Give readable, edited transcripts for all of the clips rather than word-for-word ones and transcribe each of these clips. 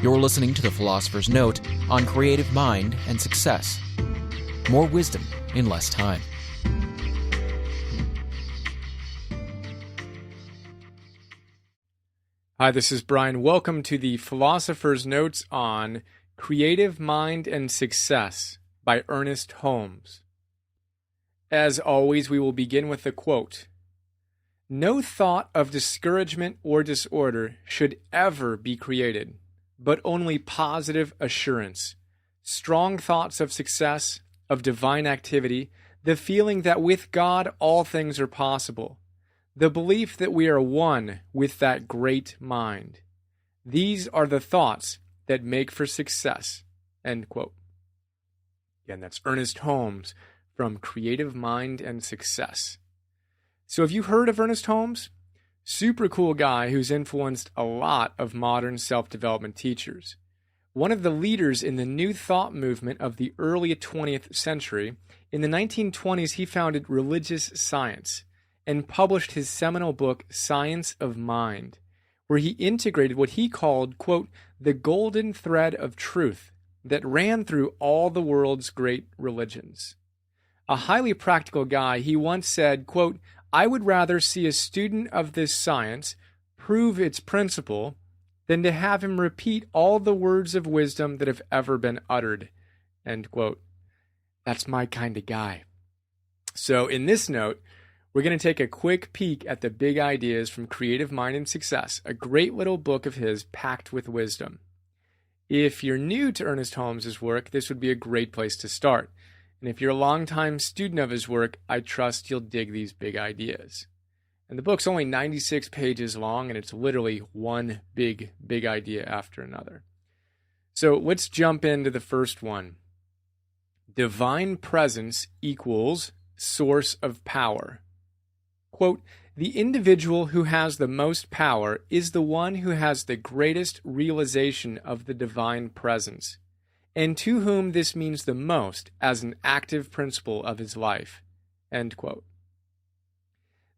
You're listening to the Philosopher's Note on creative mind and success. More wisdom in less time. Hi, this is Brian. Welcome to the Philosopher's Notes on Creative Mind and Success by Ernest Holmes. As always, we will begin with a quote. "No thought of discouragement or disorder should ever be created, but only positive assurance, strong thoughts of success, of divine activity, the feeling that with God all things are possible, the belief that we are one with that great mind. These are the thoughts that make for success." End quote. Again, that's Ernest Holmes from Creative Mind and Success. So have you heard of Ernest Holmes? Super cool guy who's influenced a lot of modern self-development teachers. One of the leaders in the New Thought movement of the early 20th century, in the 1920s he founded Religious Science and published his seminal book, Science of Mind, where he integrated what he called, quote, the golden thread of truth that ran through all the world's great religions. A highly practical guy, he once said, quote, "I would rather see a student of this science prove its principle than to have him repeat all the words of wisdom that have ever been uttered." End quote. That's my kind of guy. So in this note, we're going to take a quick peek at the big ideas from Creative Mind and Success, a great little book of his packed with wisdom. If you're new to Ernest Holmes' work, this would be a great place to start. And if you're a longtime student of his work, I trust you'll dig these big ideas. And the book's only 96 pages long, and it's literally one big idea after another. So let's jump into the first one. Divine presence equals source of power. Quote, "The individual who has the most power is the one who has the greatest realization of the divine presence, and to whom this means the most as an active principle of his life." End quote.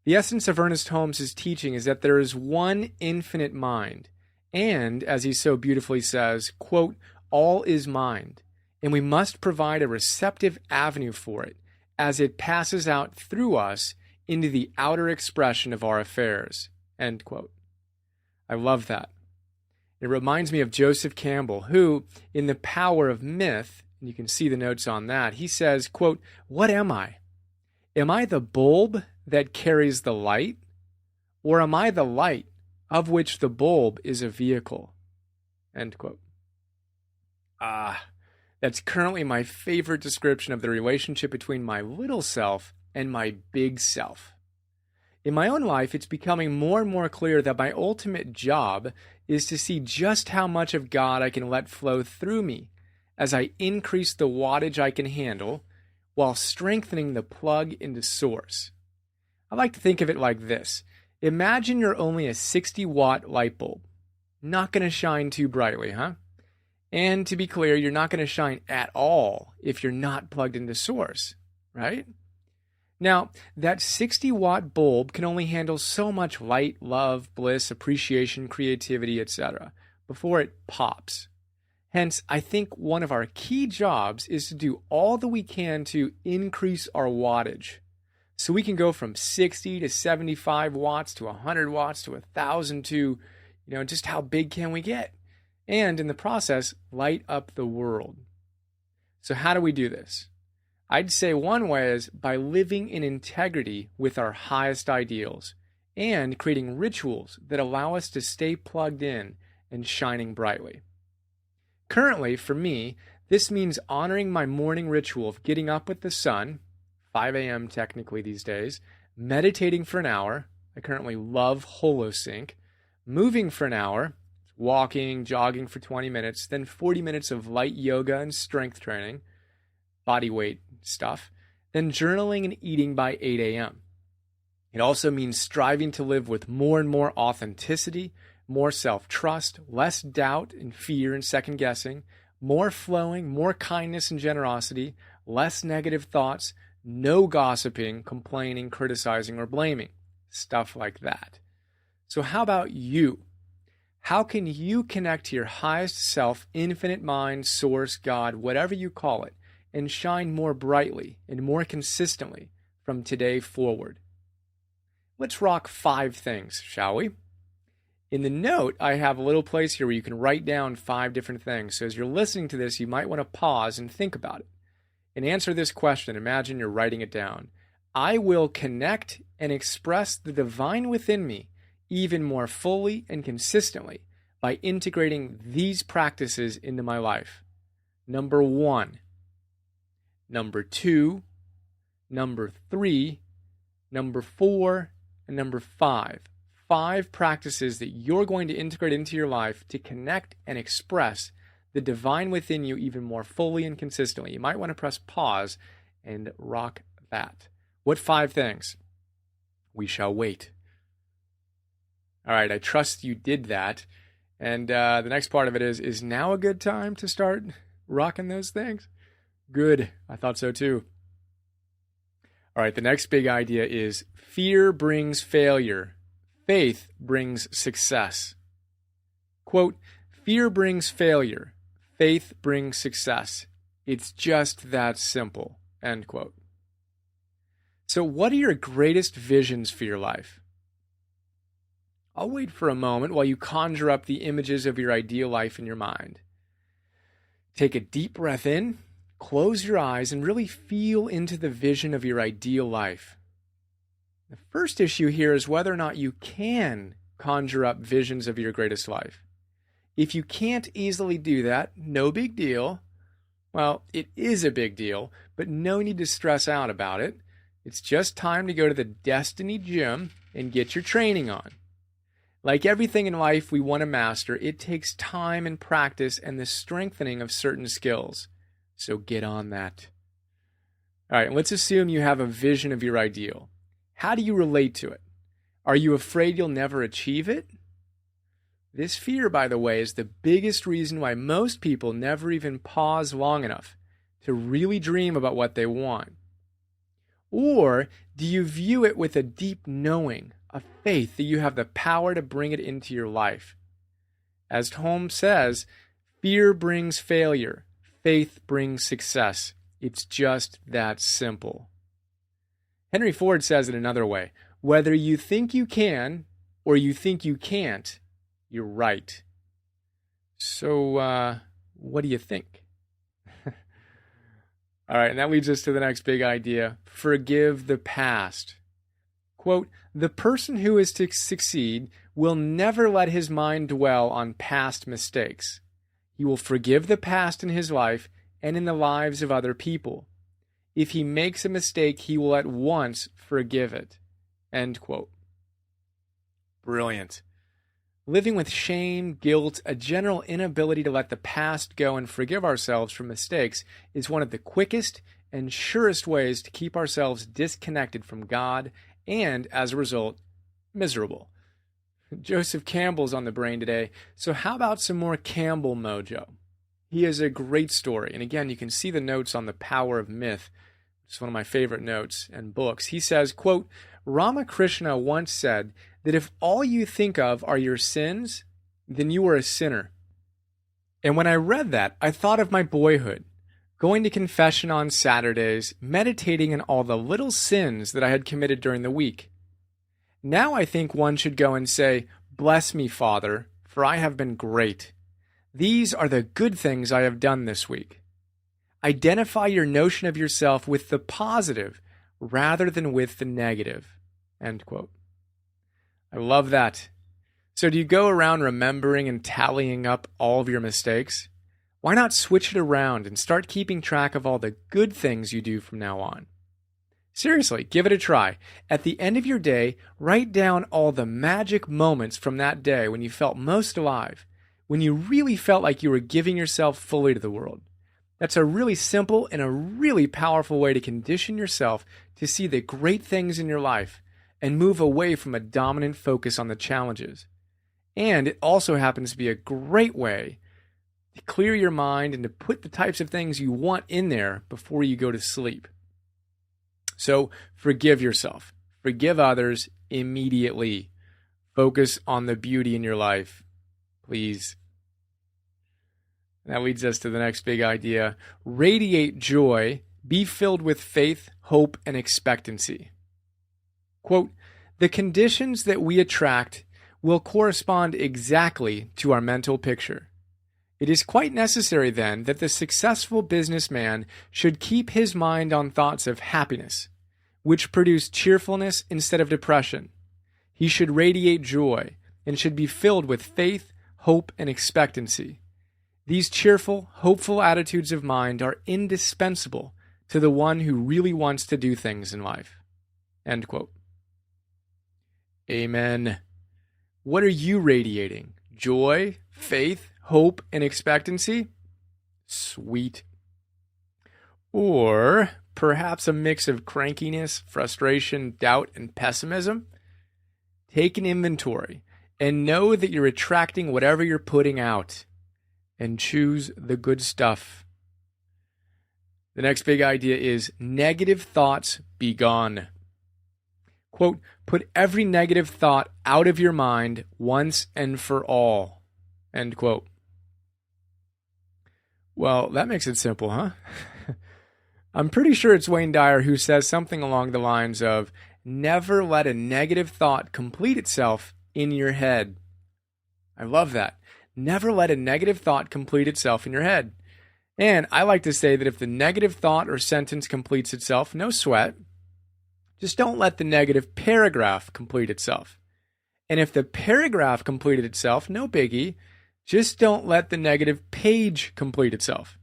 The essence of Ernest Holmes' teaching is that there is one infinite mind, and, as he so beautifully says, quote, "all is mind, and we must provide a receptive avenue for it as it passes out through us into the outer expression of our affairs." End quote. I love that. It reminds me of Joseph Campbell, who, in The Power of Myth, and you can see the notes on that, he says, quote, "What am I? Am I the bulb that carries the light? Or am I the light of which the bulb is a vehicle?" End quote. That's currently my favorite description of the relationship between my little self and my big self. In my own life, it's becoming more and more clear that my ultimate job is to see just how much of God I can let flow through me as I increase the wattage I can handle while strengthening the plug into source. I like to think of it like this. Imagine you're only a 60-watt light bulb. Not going to shine too brightly, huh? And to be clear, you're not going to shine at all if you're not plugged into source, right? Now, that 60-watt bulb can only handle so much light, love, bliss, appreciation, creativity, etc. before it pops. Hence, I think one of our key jobs is to do all that we can to increase our wattage, so we can go from 60 to 75 watts to 100 watts to 1,000 to, just how big can we get? And in the process, light up the world. So how do we do this? I'd say one way is by living in integrity with our highest ideals and creating rituals that allow us to stay plugged in and shining brightly. Currently, for me, this means honoring my morning ritual of getting up with the sun, 5 a.m. technically these days, meditating for an hour. I currently love Holosync. Moving for an hour, walking, jogging for 20 minutes, then 40 minutes of light yoga and strength training, body weight stuff, then journaling and eating by 8 a.m. It also means striving to live with more and more authenticity, more self-trust, less doubt and fear and second-guessing, more flowing, more kindness and generosity, less negative thoughts, no gossiping, complaining, criticizing, or blaming. Stuff like that. So how about you? How can you connect to your highest self, infinite mind, source, God, whatever you call it, and shine more brightly and more consistently from today forward? Let's rock 5 things, shall we? In the note, I have a little place here where you can write down 5 different things. So as you're listening to this, you might want to pause and think about it. And answer this question. Imagine you're writing it down. I will connect and express the divine within me even more fully and consistently by integrating these practices into my life. Number 1. Number 2. Number 3. Number 4. And number 5. 5 practices that you're going to integrate into your life to connect and express the divine within you even more fully and consistently. You might want to press pause and rock that. What 5 things? We shall wait. All right, I trust you did that. And the next part of it is now a good time to start rocking those things? Good. I thought so too. All right, the next big idea is fear brings failure. Faith brings success. Quote, fear brings failure. Faith brings success. It's just that simple. End quote. So what are your greatest visions for your life? I'll wait for a moment while you conjure up the images of your ideal life in your mind. Take a deep breath in, close your eyes, and really feel into the vision of your ideal life. The first issue here is whether or not you can conjure up visions of your greatest life. If you can't easily do that, no big deal. Well, it is a big deal, but no need to stress out about it. It's just time to go to the Destiny Gym and get your training on. Like everything in life we want to master, it takes time and practice and the strengthening of certain skills. So get on that. All right, let's assume you have a vision of your ideal. How do you relate to it? Are you afraid you'll never achieve it? This fear, by the way, is the biggest reason why most people never even pause long enough to really dream about what they want. Or do you view it with a deep knowing, a faith that you have the power to bring it into your life? As Holmes says, fear brings failure, faith brings success. It's just that simple. Henry Ford says it another way. Whether you think you can or you think you can't, you're right. So, what do you think? All right, and that leads us to the next big idea. Forgive the past. Quote, the person who is to succeed will never let his mind dwell on past mistakes. He will forgive the past in his life and in the lives of other people. If he makes a mistake, he will at once forgive it. End quote. Brilliant. Living with shame, guilt, a general inability to let the past go and forgive ourselves for mistakes is one of the quickest and surest ways to keep ourselves disconnected from God and, as a result, miserable. Joseph Campbell's on the brain today, so how about some more Campbell mojo? He has a great story, and again, you can see the notes on the power of myth. It's one of my favorite notes and books. He says, quote, Ramakrishna once said that if all you think of are your sins, then you are a sinner. And when I read that, I thought of my boyhood, going to confession on Saturdays, meditating on all the little sins that I had committed during the week. Now I think one should go and say, bless me, Father, for I have been great. These are the good things I have done this week. Identify your notion of yourself with the positive rather than with the negative. End quote. I love that. So do you go around remembering and tallying up all of your mistakes? Why not switch it around and start keeping track of all the good things you do from now on? Seriously, give it a try. At the end of your day, write down all the magic moments from that day when you felt most alive, when you really felt like you were giving yourself fully to the world. That's a really simple and a really powerful way to condition yourself to see the great things in your life and move away from a dominant focus on the challenges. And it also happens to be a great way to clear your mind and to put the types of things you want in there before you go to sleep. So forgive yourself. Forgive others immediately. Focus on the beauty in your life. please. That leads us to the next big idea. Radiate joy. Be filled with faith, hope, and expectancy. Quote, the conditions that we attract will correspond exactly to our mental picture. It is quite necessary, then, that the successful businessman should keep his mind on thoughts of happiness, which produce cheerfulness instead of depression. He should radiate joy and should be filled with faith, hope, and expectancy. These cheerful, hopeful attitudes of mind are indispensable to the one who really wants to do things in life. End quote. Amen. What are you radiating? Joy, faith, hope, and expectancy? Sweet. Or perhaps a mix of crankiness, frustration, doubt, and pessimism? Take an inventory and know that you're attracting whatever you're putting out, and choose the good stuff. The next big idea is negative thoughts be gone. Quote, put every negative thought out of your mind once and for all. End quote. Well, that makes it simple, huh? I'm pretty sure it's Wayne Dyer who says something along the lines of, never let a negative thought complete itself in your head. I love that. Never let a negative thought complete itself in your head. And I like to say that if the negative thought or sentence completes itself, no sweat. Just don't let the negative paragraph complete itself. And if the paragraph completed itself, no biggie. Just don't let the negative page complete itself.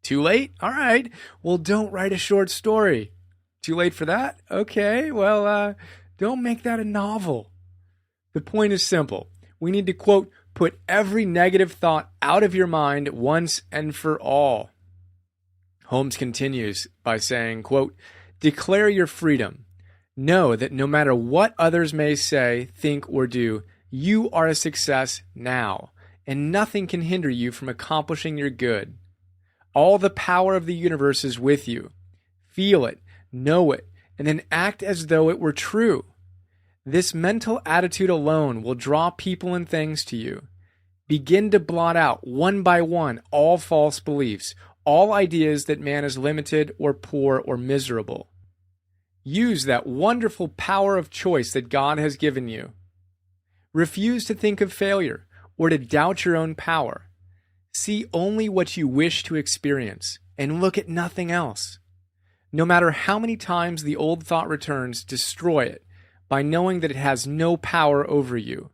Too late? All right. Well, don't write a short story. Too late for that? Okay. Well, don't make that a novel. The point is simple. We need to, quote, put every negative thought out of your mind once and for all. Holmes continues by saying, quote, declare your freedom. Know that no matter what others may say, think, or do, you are a success now, and nothing can hinder you from accomplishing your good. All the power of the universe is with you. Feel it, know it, and then act as though it were true. This mental attitude alone will draw people and things to you. Begin to blot out, one by one, all false beliefs, all ideas that man is limited or poor or miserable. Use that wonderful power of choice that God has given you. Refuse to think of failure or to doubt your own power. See only what you wish to experience and look at nothing else. No matter how many times the old thought returns, destroy it by knowing that it has no power over you.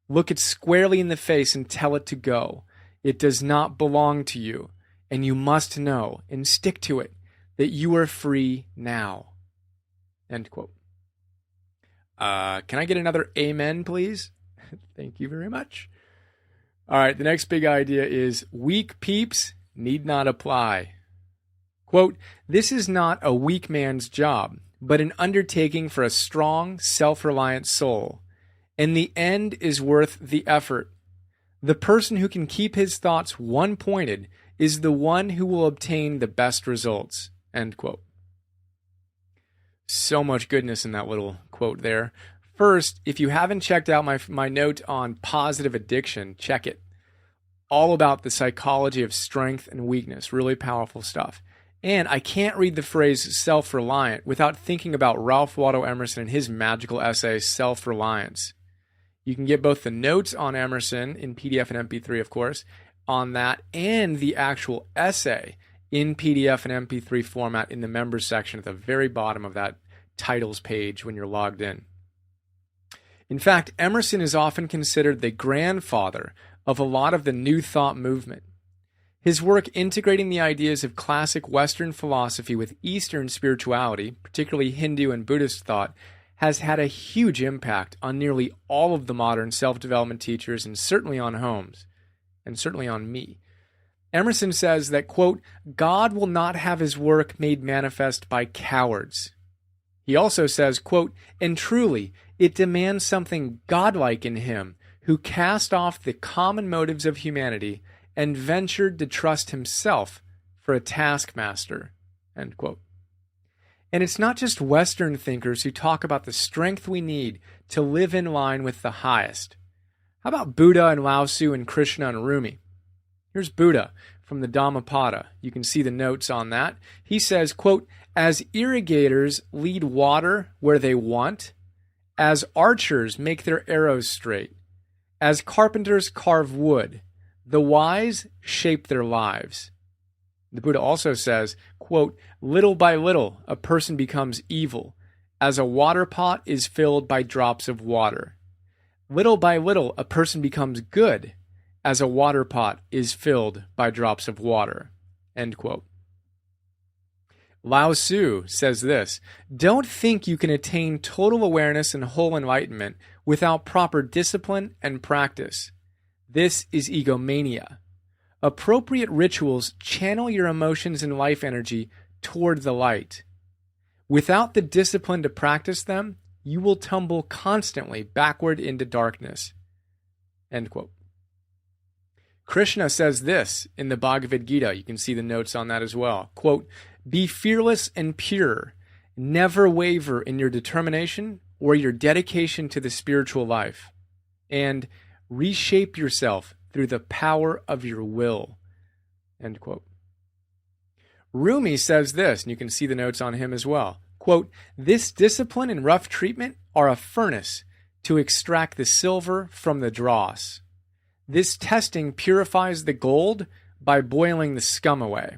Look it squarely in the face and tell it to go. It does not belong to you, and you must know and stick to it that you are free now. End quote. Can I get another amen, please? Thank you very much. All right, the next big idea is weak peeps need not apply. Quote, this is not a weak man's job, but an undertaking for a strong, self-reliant soul. And the end is worth the effort. The person who can keep his thoughts one-pointed is the one who will obtain the best results. End quote. So much goodness in that little quote there. First, if you haven't checked out my note on positive addiction, check it. All about the psychology of strength and weakness. Really powerful stuff. And I can't read the phrase self-reliant without thinking about Ralph Waldo Emerson and his magical essay, Self-Reliance. You can get both the notes on Emerson in PDF and MP3, of course, on that, and the actual essay in PDF and MP3 format in the members section at the very bottom of that titles page when you're logged in. In fact, Emerson is often considered the grandfather of a lot of the New Thought movement. His work integrating the ideas of classic Western philosophy with Eastern spirituality, particularly Hindu and Buddhist thought, has had a huge impact on nearly all of the modern self-development teachers, and certainly on Holmes, and certainly on me. Emerson says that, quote, God will not have his work made manifest by cowards. He also says, quote, and truly, it demands something godlike in him who cast off the common motives of humanity and ventured to trust himself for a taskmaster, end quote. And it's not just Western thinkers who talk about the strength we need to live in line with the highest. How about Buddha and Lao Tzu and Krishna and Rumi? Here's Buddha from the Dhammapada. You can see the notes on that. He says, quote, "As irrigators lead water where they want, as archers make their arrows straight, as carpenters carve wood, the wise shape their lives." The Buddha also says, quote, "Little by little, a person becomes evil, as a water pot is filled by drops of water. Little by little, a person becomes good, as a water pot is filled by drops of water." End quote. Lao Tzu says this, "Don't think you can attain total awareness and whole enlightenment without proper discipline and practice. This is egomania. Appropriate rituals channel your emotions and life energy toward the light. Without the discipline to practice them, you will tumble constantly backward into darkness." End quote. Krishna says this in the Bhagavad Gita. You can see the notes on that as well. Quote, "Be fearless and pure. Never waver in your determination or your dedication to the spiritual life. And reshape yourself through the power of your will." End quote. Rumi says this, and you can see the notes on him as well. Quote, "This discipline and rough treatment are a furnace to extract the silver from the dross. This testing purifies the gold by boiling the scum away."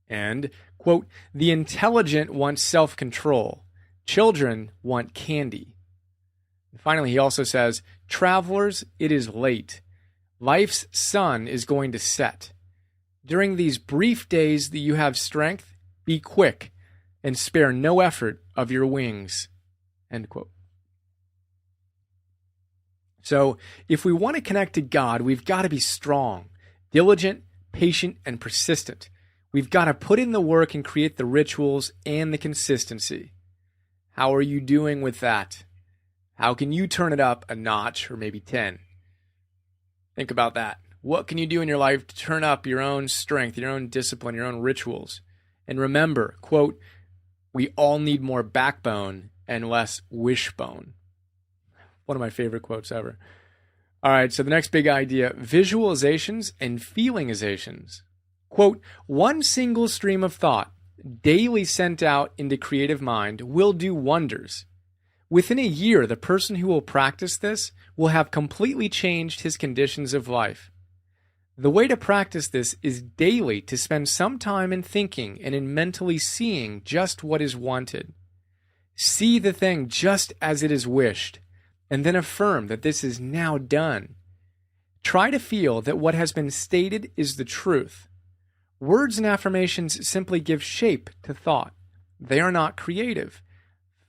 And, quote, "The intelligent want self-control. Children want candy." And finally, he also says, "Travelers, it is late. Life's sun is going to set. During these brief days that you have strength, be quick and spare no effort of your wings." End quote. So, if we want to connect to God, we've got to be strong, diligent, patient, and persistent. We've got to put in the work and create the rituals and the consistency. How are you doing with that? How can you turn it up a notch or maybe 10? Think about that. What can you do in your life to turn up your own strength, your own discipline, your own rituals? And remember, quote, "We all need more backbone and less wishbone." One of my favorite quotes ever. All right, so the next big idea, visualizations and feelingizations. Quote, "One single stream of thought, daily sent out into creative mind, will do wonders. Within a year, the person who will practice this will have completely changed his conditions of life. The way to practice this is daily to spend some time in thinking and in mentally seeing just what is wanted. See the thing just as it is wished, and then affirm that this is now done. Try to feel that what has been stated is the truth. Words and affirmations simply give shape to thought. They are not creative.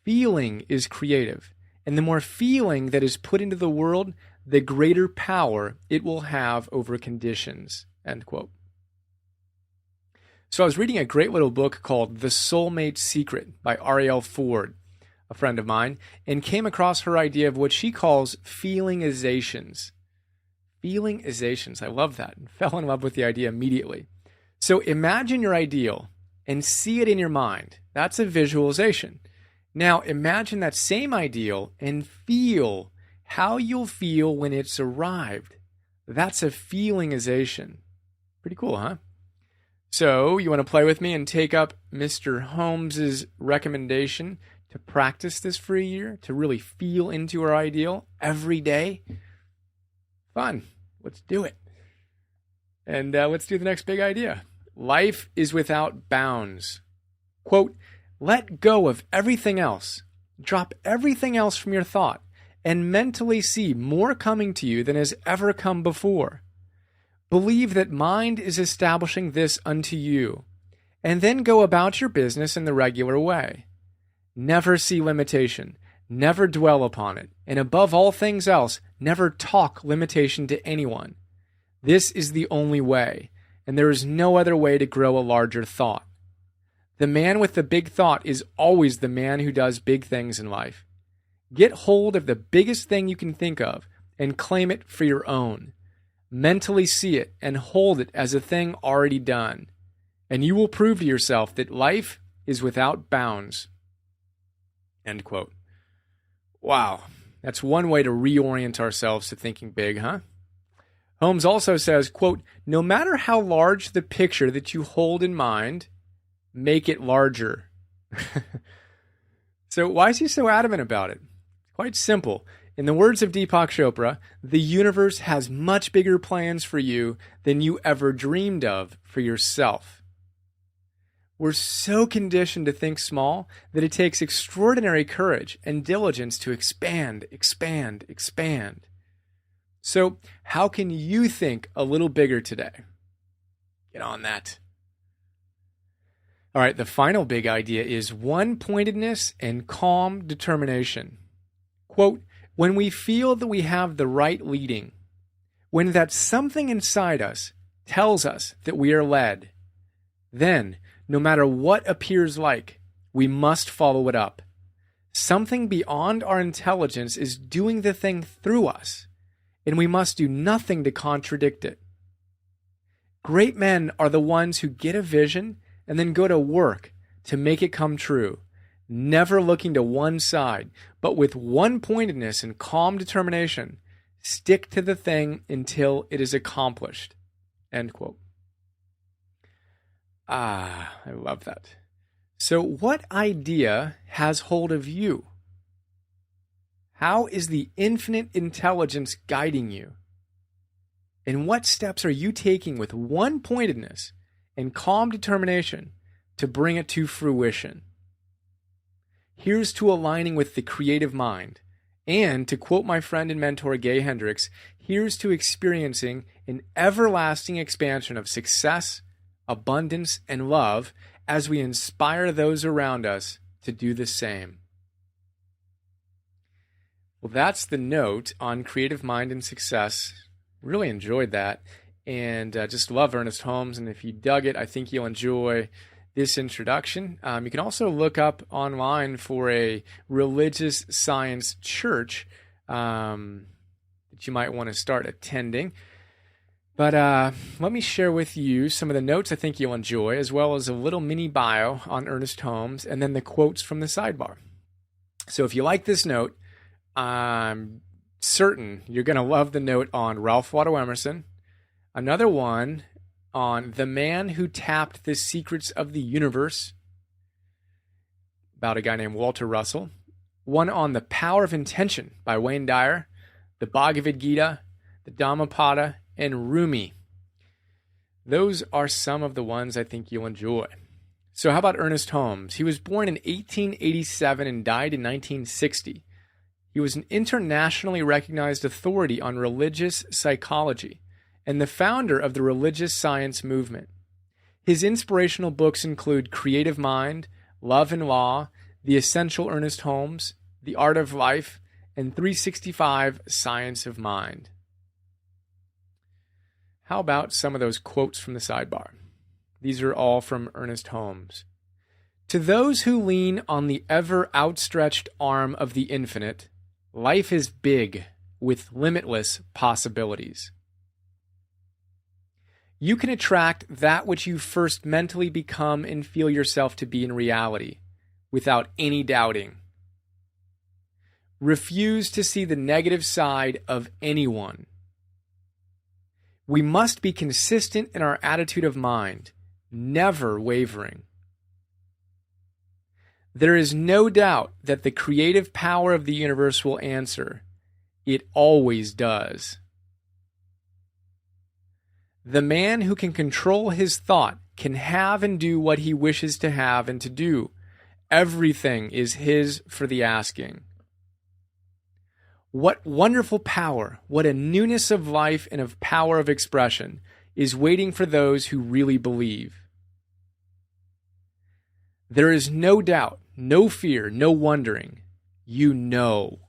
Feeling is creative, and the more feeling that is put into the world, the greater power it will have over conditions." End quote. So I was reading a great little book called The Soulmate Secret by Arielle Ford, a friend of mine, and came across her idea of what she calls feelingizations. Feelingizations, I love that, and fell in love with the idea immediately. So imagine your ideal and see it in your mind. That's a visualization. Now imagine that same ideal and feel how you'll feel when it's arrived. That's a feelingization. Pretty cool, huh? So you want to play with me and take up Mr. Holmes's recommendation to practice this for a year, to really feel into our ideal every day? Fun. Let's do it. And let's do the next big idea. Life is without bounds. Quote, "Let go of everything else. Drop everything else from your thought and mentally see more coming to you than has ever come before. Believe that mind is establishing this unto you, and then go about your business in the regular way. Never see limitation, never dwell upon it, and above all things else, never talk limitation to anyone. This is the only way, and there is no other way to grow a larger thought. The man with the big thought is always the man who does big things in life. Get hold of the biggest thing you can think of and claim it for your own. Mentally see it and hold it as a thing already done, and you will prove to yourself that life is without bounds." End quote. Wow. That's one way to reorient ourselves to thinking big, huh? Holmes also says, quote, no matter how large the picture that you hold in mind, make it larger. So why is he so adamant about it? Quite simple. In the words of Deepak Chopra, the universe has much bigger plans for you than you ever dreamed of for yourself. We're so conditioned to think small that it takes extraordinary courage and diligence to expand, expand, expand. So how can you think a little bigger today? Get on that. All right, the final big idea is one-pointedness and calm determination. Quote, when we feel that we have the right leading, when that something inside us tells us that we are led, then, no matter what appears like, we must follow it up. Something beyond our intelligence is doing the thing through us, and we must do nothing to contradict it. Great men are the ones who get a vision and then go to work to make it come true, never looking to one side, but with one-pointedness and calm determination, stick to the thing until it is accomplished. End quote. I love that. So what idea has hold of you? How is the infinite intelligence guiding you? And what steps are you taking with one-pointedness and calm determination to bring it to fruition? Here's to aligning with the creative mind. And to quote my friend and mentor Gay Hendricks, here's to experiencing an everlasting expansion of success, abundance, and love as we inspire those around us to do the same. Well, that's the note on creative mind and success. Really enjoyed that, and just love Ernest Holmes. And if you dug it, I think you'll enjoy this introduction. You can also look up online for a religious science church that you might want to start attending. But let me share with you some of the notes I think you'll enjoy, as well as a little mini bio on Ernest Holmes, and then the quotes from the sidebar. So if you like this note, I'm certain you're going to love the note on Ralph Waldo Emerson, another one on The Man Who Tapped the Secrets of the Universe, about a guy named Walter Russell, one on The Power of Intention by Wayne Dyer, the Bhagavad Gita, the Dhammapada, and Rumi. Those are some of the ones I think you'll enjoy. So how about Ernest Holmes? He was born in 1887 and died in 1960. He was an internationally recognized authority on religious psychology and the founder of the religious science movement. His inspirational books include Creative Mind, Love and Law, The Essential Ernest Holmes, The Art of Life, and 365 Science of Mind. How about some of those quotes from the sidebar? These are all from Ernest Holmes. To those who lean on the ever outstretched arm of the infinite, life is big with limitless possibilities. You can attract that which you first mentally become and feel yourself to be in reality without any doubting. Refuse to see the negative side of anyone. We must be consistent in our attitude of mind, never wavering. There is no doubt that the creative power of the universe will answer. It always does. The man who can control his thought can have and do what he wishes to have and to do. Everything is his for the asking. What wonderful power, what a newness of life and of power of expression is waiting for those who really believe. There is no doubt, no fear, no wondering. You know.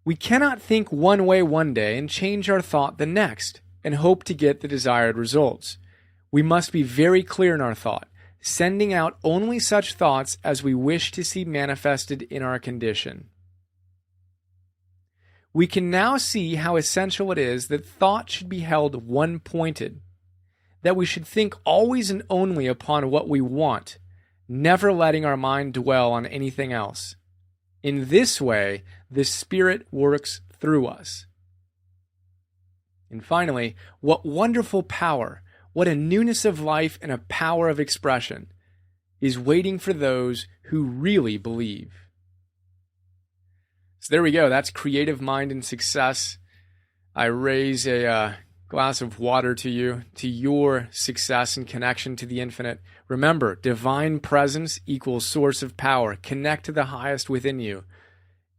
We cannot think one way one day and change our thought the next and hope to get the desired results. We must be very clear in our thought, sending out only such thoughts as we wish to see manifested in our condition. We can now see how essential it is that thought should be held one-pointed, that we should think always and only upon what we want, never letting our mind dwell on anything else. In this way, the Spirit works through us. And finally, what wonderful power, what a newness of life and a power of expression is waiting for those who really believe. So there we go. That's Creative Mind and Success. I raise a glass of water to you, to your success and connection to the infinite. Remember, divine presence equals source of power. Connect to the highest within you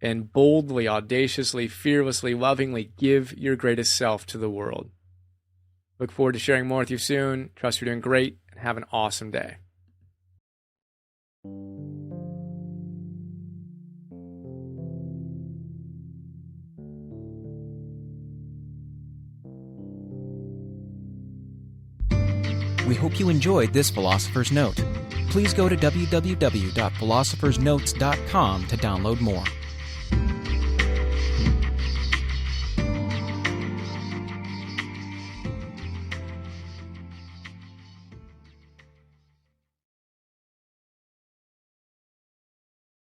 and boldly, audaciously, fearlessly, lovingly give your greatest self to the world. Look forward to sharing more with you soon. Trust you're doing great and have an awesome day. We hope you enjoyed this Philosopher's Note. Please go to www.philosophersnotes.com to download more.